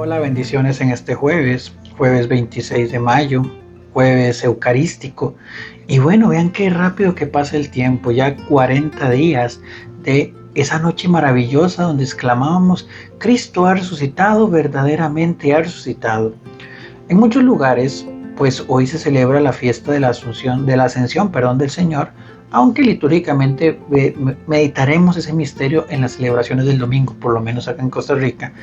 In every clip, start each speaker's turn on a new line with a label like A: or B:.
A: Hola, bendiciones en este jueves 26 de mayo, jueves eucarístico. Y bueno, vean qué rápido que pasa el tiempo, ya 40 días de esa noche maravillosa donde exclamábamos, Cristo ha resucitado, verdaderamente ha resucitado. En muchos lugares, pues hoy se celebra la fiesta de la Ascensión, del Señor, aunque litúrgicamente meditaremos ese misterio en las celebraciones del domingo, por lo menos acá en Costa Rica.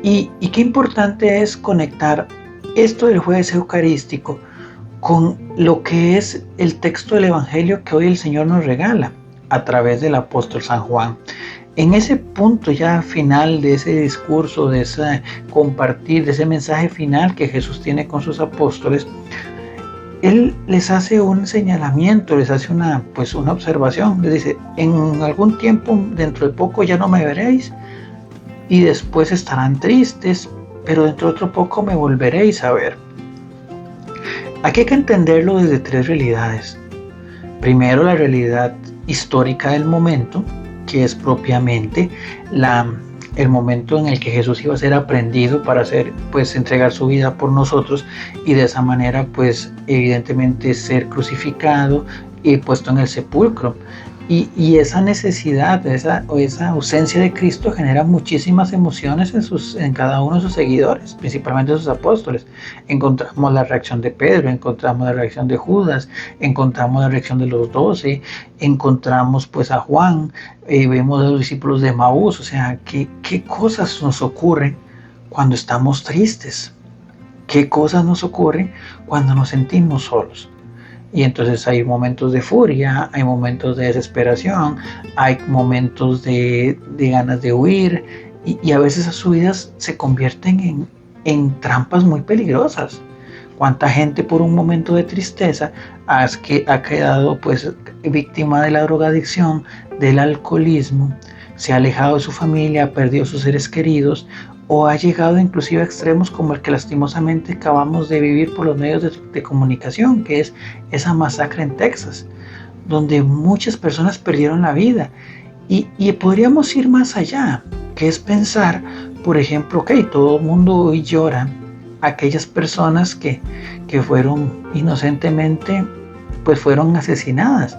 A: Y qué importante es conectar esto del jueves eucarístico con lo que es el texto del Evangelio que hoy el Señor nos regala a través del apóstol San Juan. En ese punto ya final de ese discurso, de ese compartir, de ese mensaje final que Jesús tiene con sus apóstoles, Él les hace un señalamiento, les hace una observación. Les dice, en algún tiempo, dentro de poco ya no me veréis, y después estarán tristes, pero dentro de otro poco me volveréis a ver. Aquí hay que entenderlo desde tres realidades. Primero, la realidad histórica del momento, que es propiamente el momento en el que Jesús iba a ser aprehendido para entregar su vida por nosotros y de esa manera evidentemente ser crucificado y puesto en el sepulcro. Y esa necesidad, esa ausencia de Cristo genera muchísimas emociones en cada uno de sus seguidores, principalmente sus apóstoles. Encontramos la reacción de Pedro, encontramos la reacción de Judas, encontramos la reacción de los 12, encontramos a Juan, vemos a los discípulos de Maús. O sea, ¿qué cosas nos ocurren cuando estamos tristes? ¿Qué cosas nos ocurren cuando nos sentimos solos? Y entonces hay momentos de furia, hay momentos de desesperación, hay momentos de ganas de huir, y a veces esas huidas se convierten en trampas muy peligrosas. ¿Cuánta gente por un momento de tristeza ha quedado víctima de la drogadicción, del alcoholismo, se ha alejado de su familia, ha perdido sus seres queridos, o ha llegado inclusive a extremos como el que lastimosamente acabamos de vivir por los medios de comunicación, que es esa masacre en Texas, donde muchas personas perdieron la vida? Y podríamos ir más allá, que es pensar, por ejemplo, todo el mundo hoy llora aquellas personas que fueron inocentemente fueron asesinadas,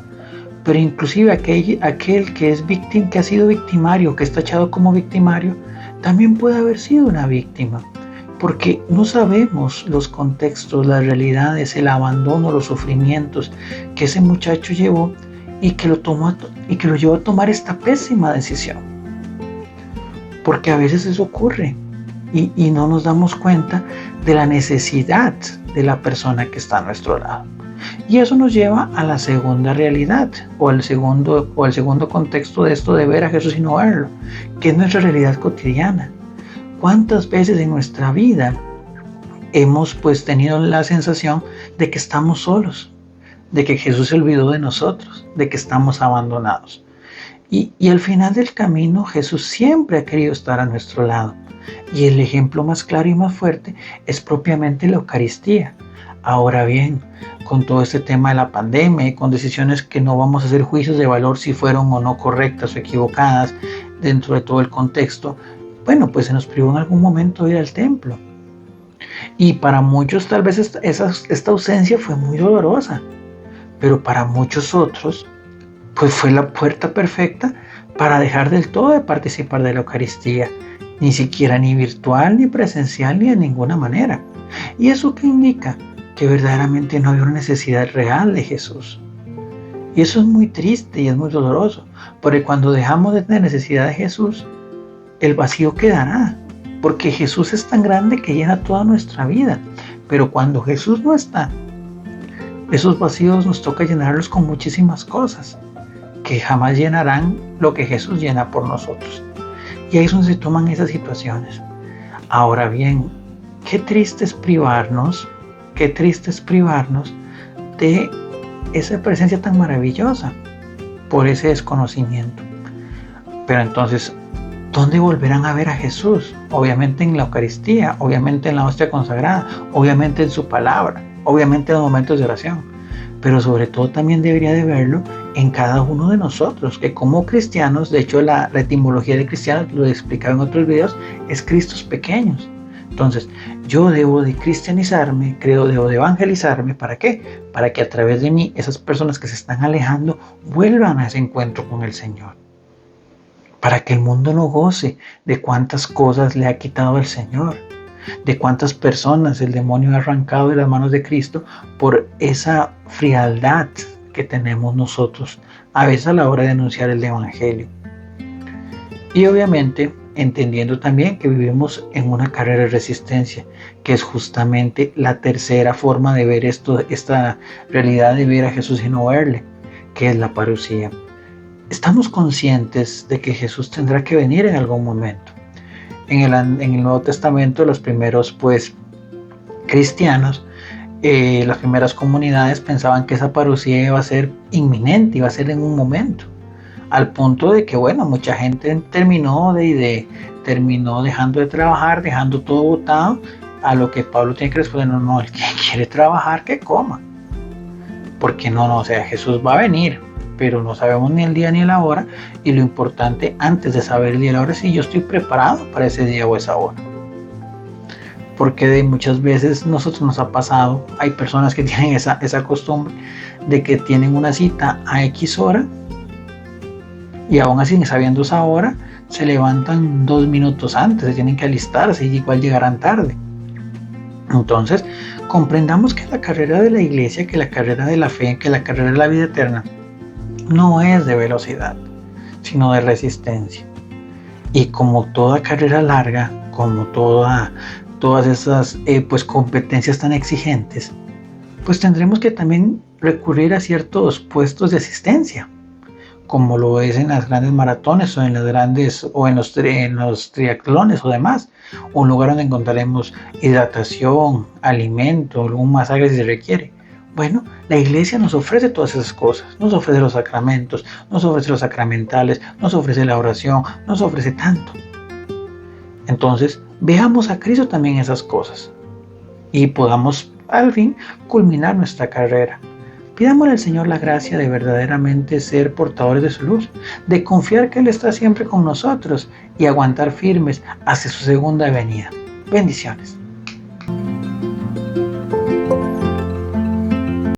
A: pero inclusive aquel que es víctima, que ha sido victimario, que está tachado como victimario, también puede haber sido una víctima, porque no sabemos los contextos, las realidades, el abandono, los sufrimientos que ese muchacho llevó y que lo llevó a tomar esta pésima decisión. Porque a veces eso ocurre y no nos damos cuenta de la necesidad de la persona que está a nuestro lado. Y eso nos lleva a la segunda realidad, o al segundo contexto de esto de ver a Jesús y no verlo, que es nuestra realidad cotidiana. ¿Cuántas veces en nuestra vida hemos tenido la sensación de que estamos solos, de que Jesús se olvidó de nosotros, de que estamos abandonados? Y al final del camino Jesús siempre ha querido estar a nuestro lado. Y el ejemplo más claro y más fuerte es propiamente la Eucaristía. Ahora bien, con todo este tema de la pandemia y con decisiones que no vamos a hacer juicios de valor si fueron o no correctas o equivocadas dentro de todo el contexto, se nos privó en algún momento de ir al templo. Y para muchos tal vez esta ausencia fue muy dolorosa, pero para muchos otros fue la puerta perfecta para dejar del todo de participar de la Eucaristía, ni siquiera ni virtual, ni presencial, ni de ninguna manera. ¿Y eso qué indica? Que verdaderamente no había una necesidad real de Jesús. Y eso es muy triste y es muy doloroso, porque cuando dejamos de tener necesidad de Jesús, el vacío quedará, porque Jesús es tan grande que llena toda nuestra vida. Pero cuando Jesús no está, esos vacíos nos toca llenarlos con muchísimas cosas, que jamás llenarán lo que Jesús llena por nosotros. Y ahí es donde se toman esas situaciones. Ahora bien, qué triste es privarnos de esa presencia tan maravillosa por ese desconocimiento. Pero entonces, ¿dónde volverán a ver a Jesús? Obviamente en la Eucaristía, obviamente en la hostia consagrada, obviamente en su palabra, obviamente en los momentos de oración, pero sobre todo también debería de verlo en cada uno de nosotros, que como cristianos, de hecho la etimología de cristianos, lo he explicado en otros videos, es Cristos pequeños. Entonces, yo debo de cristianizarme, debo de evangelizarme. ¿Para qué? Para que a través de mí esas personas que se están alejando vuelvan a ese encuentro con el Señor. Para que el mundo no goce de cuántas cosas le ha quitado el Señor, de cuántas personas el demonio ha arrancado de las manos de Cristo por esa frialdad que tenemos nosotros a veces a la hora de anunciar el Evangelio. Y obviamente entendiendo también que vivimos en una carrera de resistencia, que es justamente la tercera forma de ver esta realidad de ver a Jesús y no verle, que es la parusía. Estamos conscientes de que Jesús tendrá que venir en algún momento. En el Nuevo Testamento, los primeros cristianos, las primeras comunidades pensaban que esa parusía iba a ser inminente, iba a ser en un momento, al punto de que, bueno, mucha gente terminó dejando de trabajar, dejando todo botado, a lo que Pablo tiene que responder: no, el que quiere trabajar, que coma, porque o sea, Jesús va a venir, pero no sabemos ni el día ni la hora, y lo importante antes de saber el día y la hora es si yo estoy preparado para ese día o esa hora. Porque muchas veces nosotros nos ha pasado, hay personas que tienen esa costumbre de que tienen una cita a X hora y aún así, sabiendo esa hora, se levantan 2 minutos antes, se tienen que alistarse y igual llegarán tarde. Entonces, comprendamos que la carrera de la iglesia, que la carrera de la fe, que la carrera de la vida eterna no es de velocidad, sino de resistencia. Y como toda carrera larga, como todas esas competencias tan exigentes, pues tendremos que también recurrir a ciertos puestos de asistencia, como lo es en las grandes maratones o en los triatlones o demás, un lugar donde encontraremos hidratación, alimento, algún masaje si se requiere. Bueno, la iglesia nos ofrece todas esas cosas, nos ofrece los sacramentos, nos ofrece los sacramentales, nos ofrece la oración, nos ofrece tanto. Entonces, veamos a Cristo también esas cosas y podamos al fin culminar nuestra carrera. Pidámosle al Señor la gracia de verdaderamente ser portadores de su luz, de confiar que Él está siempre con nosotros y aguantar firmes hacia su segunda venida. Bendiciones.